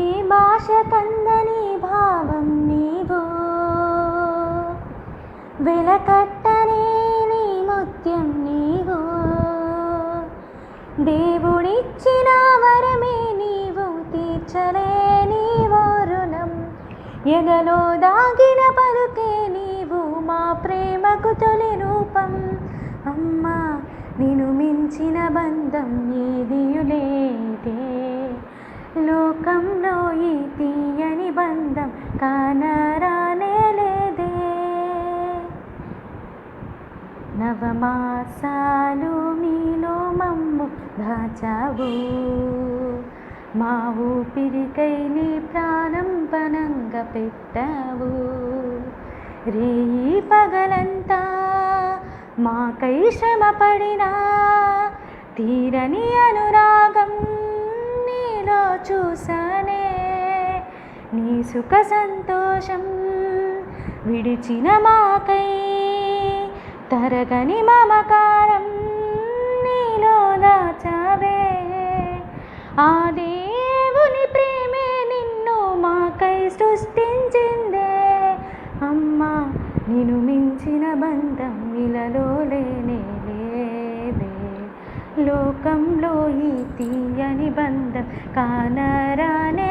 ఏ భాష కందని భావం నీవో, వెలకట్టనే నీ ముత్యం నీవో, దేవుడిచ్చిన వరమే నీవు, తీర్చలేని రుణం, ఎదలో దాగిన పలుకే నీవు, మా ప్రేమకు తొలి రూపం. అమ్మా నిన్ను మించిన బంధం ఏదియులేదే, లోకంలో ఈ తీయని బంధం కానరానే లేదే. నవమాసాలు మీలో మమ్ము దాచావు, మా ఊపిరికై నీ ప్రాణం పనంగా పెట్టావు. రేయి పగలంతా మాకై శ్రమ పడినా, తీరని అనురాగం నీలో చూసానే. నీ సుఖ సంతోషం విడిచిన మాకై, తరగని మమకారం నీలో దాచావే. ఆ దేవుని ప్రేమే నిన్ను మాకై సృష్టించిందే. అమ్మా నిన్ను మించిన బంధం ఇలలో లేనే లేదే, లోకంలో ఈ తీయని బంధం కానరానే